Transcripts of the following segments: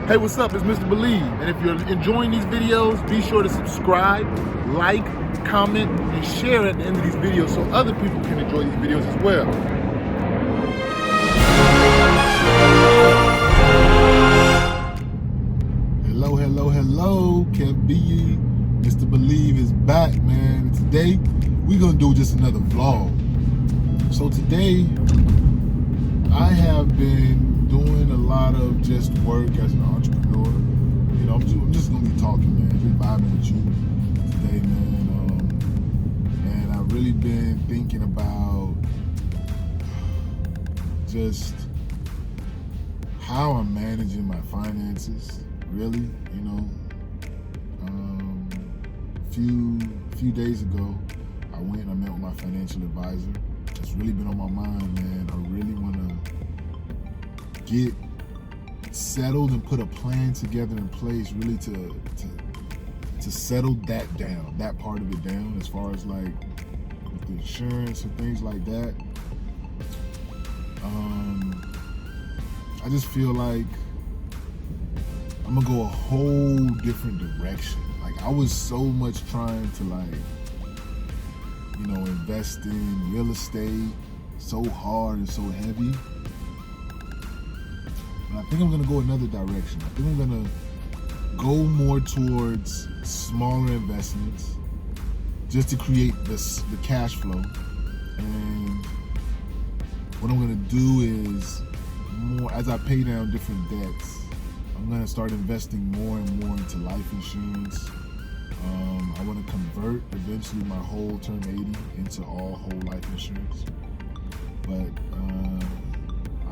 Hey, what's up? It's Mr. Believe. And if you're enjoying these videos, be sure to subscribe, like, comment, and share at the end of these videos so other people can enjoy these videos as well. Hello. KevBiyi. Mr. Believe is back, man. Today, we're going to do just another vlog. So today, I have been doing a lot of just work as an entrepreneur. You know, I'm just gonna be talking, man, just vibing with you today, man. And I've really been thinking about just how I'm managing my finances. Really, you know. A few days ago, I went and I met with my financial advisor. It's really been on my mind, man. I really want to get settled and put a plan together in place, really to settle that down, that part of it down, as far as like with the insurance and things like that. I just feel like I'm gonna go a whole different direction. Like, I was so much trying to, like, you know, invest in real estate so hard and so heavy. And I think I'm gonna go another direction. I think I'm gonna go more towards smaller investments just to create the cash flow. And what I'm gonna do is, more as I pay down different debts, I'm gonna start investing more and more into life insurance. I want to convert eventually my whole term 80 into all whole life insurance. But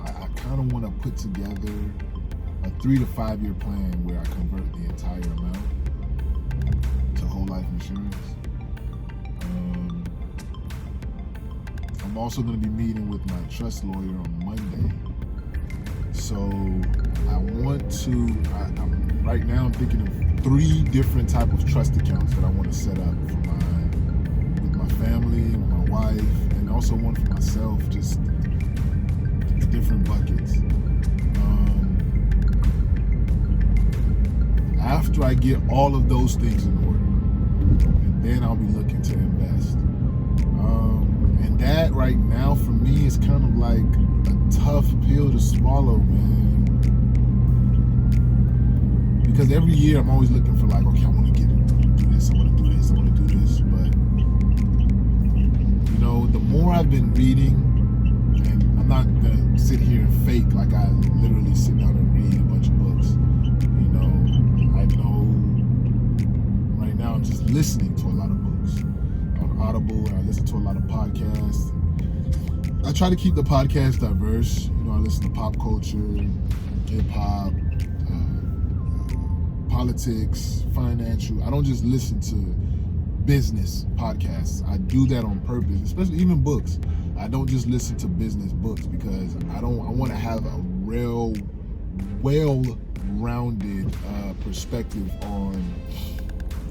I kind of want to put together a 3 to 5 year plan where I convert the entire amount to whole life insurance. I'm also going to be meeting with my trust lawyer on Monday. So right now I'm thinking of 3 different type of trust accounts that I want to set up with my family, with my wife, and also one for myself, just different buckets. After I get all of those things in order, and then I'll be looking to invest. And that right now for me is kind of like a tough pill to swallow, man. Because every year I'm always looking for, like, okay, I want to do this, I want to do this, I want to do this. But, you know, the more I've been reading, and I'm not going to sit here and fake like I literally sit down and read a bunch of books. You know, I know right now I'm just listening to a lot of books on Audible, and I listen to a lot of podcasts. I try to keep the podcast diverse. You know, I listen to pop culture, hip-hop, politics, financial. I don't just listen to business podcasts. I do that on purpose, especially even books. I don't just listen to business books because I want to have a real well-rounded perspective on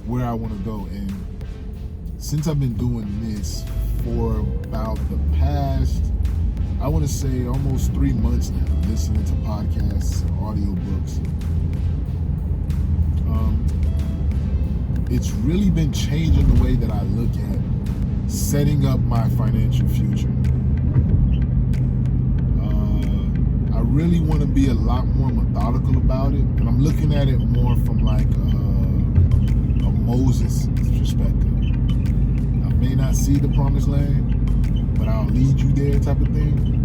where I want to go. And since I've been doing this for about the past, I want to say almost 3 months now, listening to podcasts and audiobooks, it's really been changing the way that I look at setting up my financial future. I really want to be a lot more methodical about it, and I'm looking at it more from like a Moses perspective. I may not see the promised land, but I'll lead you there type of thing.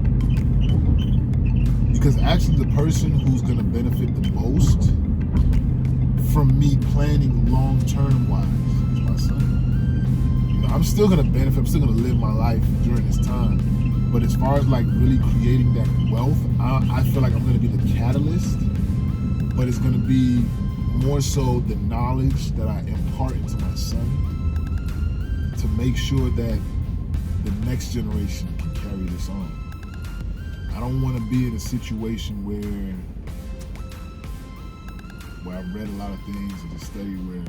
Because actually the person who's going to benefit the most from me planning long-term wise is my son. You know, I'm still gonna benefit, I'm still gonna live my life during this time. But as far as like really creating that wealth, I feel like I'm gonna be the catalyst, but it's gonna be more so the knowledge that I impart into my son to make sure that the next generation can carry this on. I don't wanna be in a situation where I've read a lot of things in the study where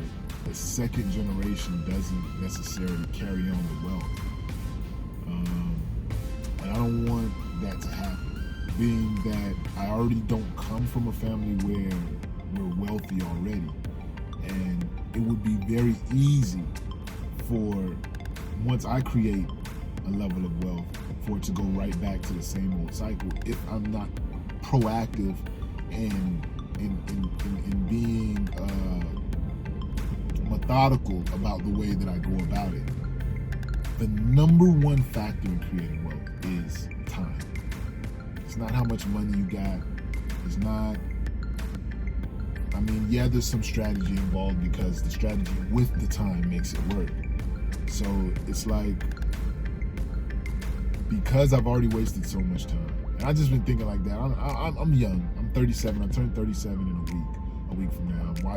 the second generation doesn't necessarily carry on the wealth. And I don't want that to happen, being that I already don't come from a family where very easy for, once I create a level of wealth, for it to go right back to the same old cycle if I'm not proactive and in being methodical about the way that I go about it. The number one factor in creating wealth is time. It's not how much money you got. It's not, I mean, yeah, there's some strategy involved because the strategy with the time makes it work. So it's like, because I've already wasted so much time, and I've just been thinking like that. I'm young. I'm 37. I turned 37 in a week from now.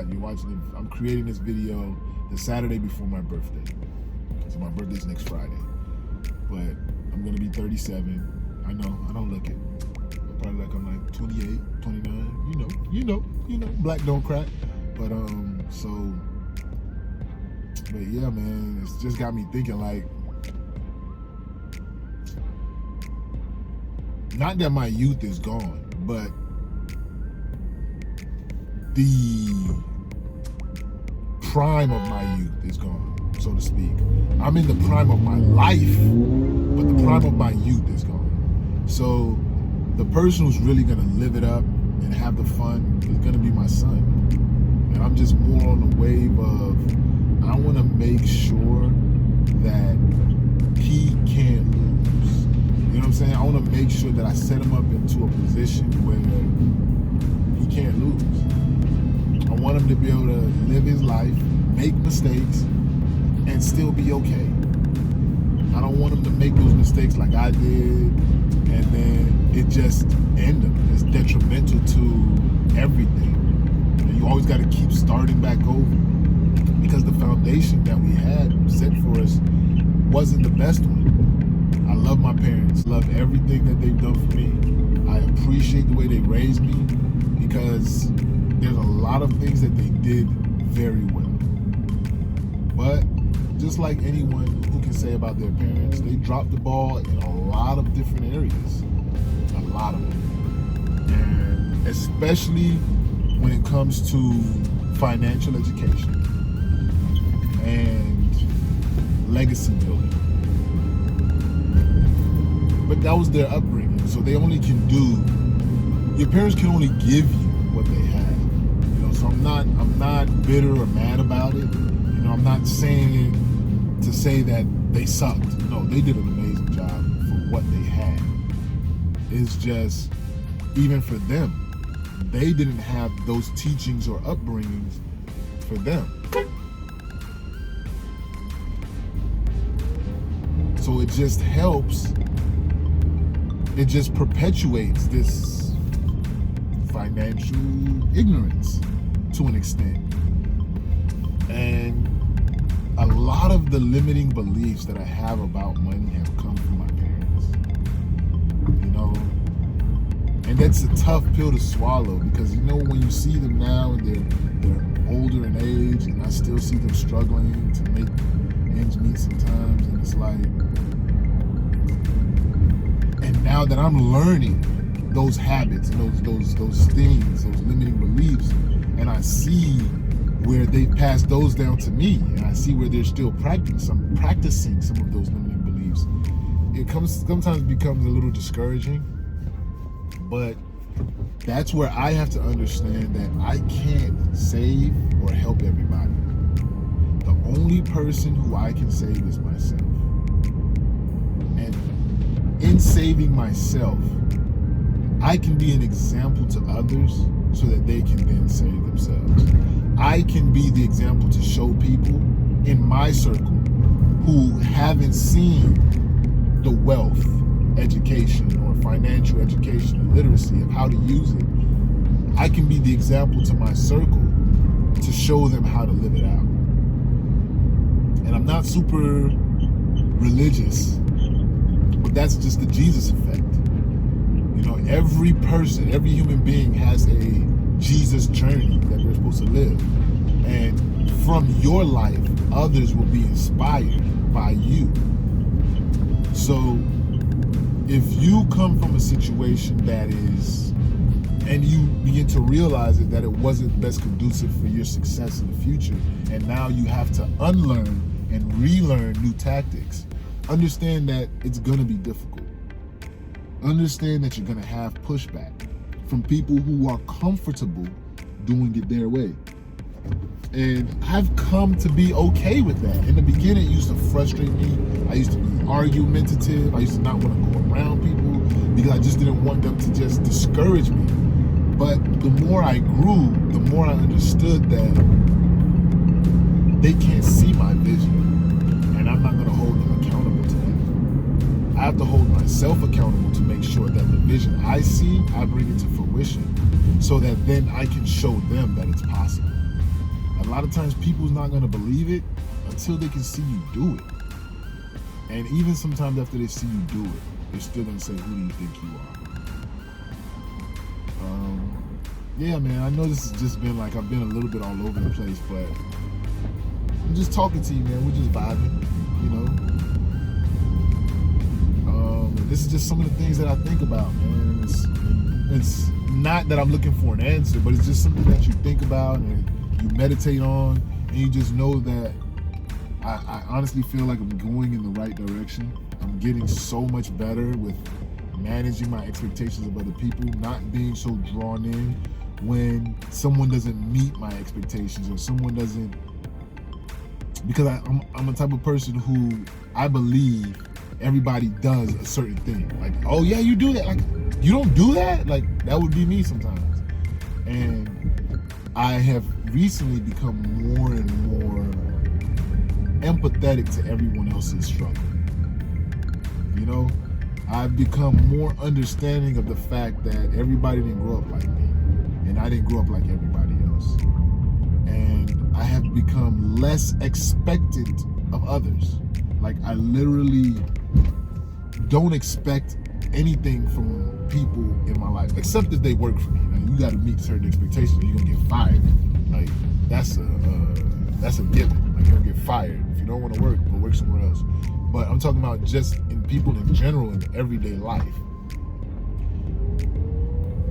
You're watching it. I'm creating this video the Saturday before my birthday. So my birthday's next Friday. But I'm gonna be 37. I know, I don't look it. Probably like I'm like 28, 29. You know, black don't crack. But but yeah, man, it's just got me thinking like, not that my youth is gone, but the prime of my youth is gone, so to speak. I'm in the prime of my life, but the prime of my youth is gone. So the person who's really gonna live it up and have the fun is gonna be my son. And I'm just more on the wave of, I wanna make sure that he can't lose. You know what I'm saying? I wanna make sure that I set him up into a position where he can't lose. I want him to be able to live his life, make mistakes, and still be okay. I don't want him to make those mistakes like I did, and then it just end him. It's detrimental to everything. And you always got to keep starting back over, because the foundation that we had set for us wasn't the best one. I love my parents, love everything that they've done for me. I appreciate the way they raised me, because there's a lot of things that they did very well. But just like anyone who can say about their parents, they dropped the ball in a lot of different areas. A lot of them. And especially when it comes to financial education and legacy building. But that was their upbringing, so they only can do, your parents can only give you what they have. You know, so I'm not bitter or mad about it. You know, I'm not saying it to say that they sucked. No, they did an amazing job for what they had. It's just, even for them, they didn't have those teachings or upbringings for them. So it just helps, it just perpetuates this financial ignorance to an extent. And a lot of the limiting beliefs that I have about money have come from my parents, you know, and that's a tough pill to swallow, because, you know, when you see them now and they're older in age, and I still see them struggling to make ends meet sometimes, and it's like, and now that I'm learning those habits and those things, those limiting beliefs, and I see where they passed those down to me, and I see where they're still practicing some of those limiting beliefs, it sometimes becomes a little discouraging. But that's where I have to understand that I can't save or help everybody. The only person who I can save is myself. And in saving myself, I can be an example to others so that they can then save themselves. I can be the example to show people in my circle who haven't seen the wealth, education, or financial education and literacy of how to use it. I can be the example to my circle to show them how to live it out. And I'm not super religious, but that's just the Jesus effect. You know, every person, every human being has a Jesus journey that they're supposed to live. And from your life, others will be inspired by you. So if you come from a situation that is and you begin to realize that it wasn't best conducive for your success in the future, and now you have to unlearn and relearn new tactics. Understand that it's going to be difficult. Understand that you're going to have pushback from people who are comfortable doing it their way. And I've come to be okay with that. In the beginning, it used to frustrate me. I used to be argumentative. I used to not want to go around people because I just didn't want them to just discourage me. But the more I grew, the more I understood that they can't see my vision, and I'm not going to hold them accountable to that. I have to hold myself accountable to make sure that the vision I see, I bring it to fruition, so that then I can show them that it's possible. A lot of times people's not going to believe it until they can see you do it. And even sometimes after they see you do it, they're still going to say, who do you think you are? Yeah, man, I know this has just been like, I've been a little bit all over the place, but I'm just talking to you, man. We're just vibing, you know. This is just some of the things that I think about, man. It's not that I'm looking for an answer, but it's just something that you think about and you meditate on, and you just know that I honestly feel like I'm going in the right direction. I'm getting so much better with managing my expectations of other people, not being so drawn in when someone doesn't meet my expectations or someone doesn't, because I'm a type of person who I believe everybody does a certain thing. Like, oh yeah, you do that. Like, you don't do that? Like, that would be me sometimes. And I have recently become more and more empathetic to everyone else's struggle. You know, I've become more understanding of the fact that everybody didn't grow up like me, and I didn't grow up like everybody else. And I have become less expectant of others. Like, I literally don't expect anything from people in my life, except if they work for me. Now, you got to meet certain expectations or you're going to get fired. Like, that's a given. Like, you're going to get fired. If you don't want to work, go work somewhere else. But I'm talking about just in people in general, in everyday life.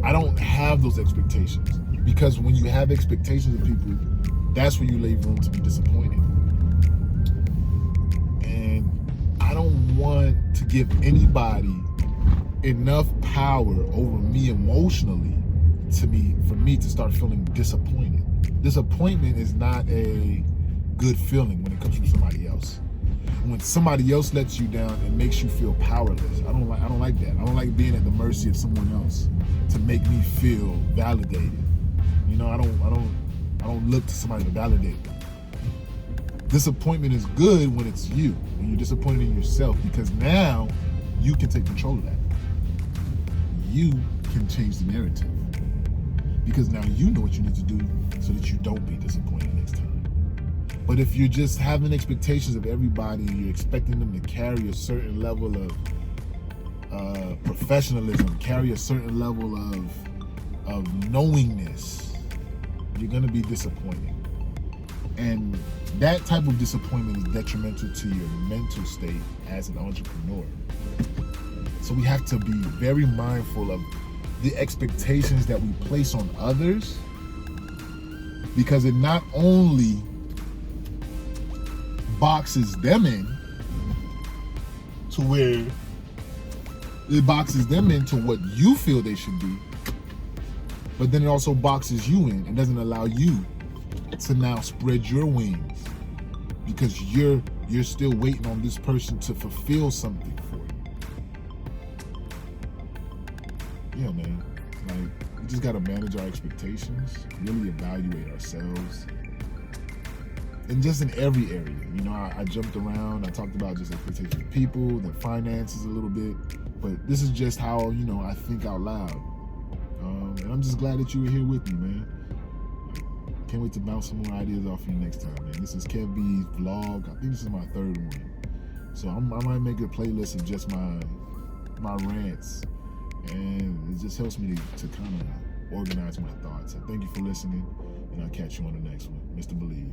I don't have those expectations, because when you have expectations of people, that's where you leave room to be disappointed. And I don't want to give anybody enough power over me emotionally for me to start feeling disappointed. Disappointment is not a good feeling when it comes from somebody else. When somebody else lets you down and makes you feel powerless, I don't like that. I don't like being at the mercy of someone else to make me feel validated. You know, I don't look to somebody to validate me. Disappointment is good when it's you, when you're disappointed in yourself, because now you can take control of that. You can change the narrative, because now you know what you need to do so that you don't be disappointed next time. But if you're just having expectations of everybody and you're expecting them to carry a certain level of professionalism, carry a certain level of knowingness, you're going to be disappointed. And that type of disappointment is detrimental to your mental state as an entrepreneur. So we have to be very mindful of the expectations that we place on others, because it not only boxes them in to where it boxes them into what you feel they should be, but then it also boxes you in and doesn't allow you to now spread your wings, because you're still waiting on this person to fulfill something for you. Yeah, man. Like, we just gotta manage our expectations, really evaluate ourselves. And just in every area, you know, I jumped around. I talked about just expectations of people, the finances a little bit, but this is just how, you know, I think out loud. And I'm just glad that you were here with me, man. Can't wait to bounce some more ideas off you next time, man. This is KevBiyi's vlog. I think this is my third one. So I might make a playlist of just my rants, and it just helps me to kind of organize my thoughts. So thank you for listening, and I'll catch you on the next one. Mr. Believe.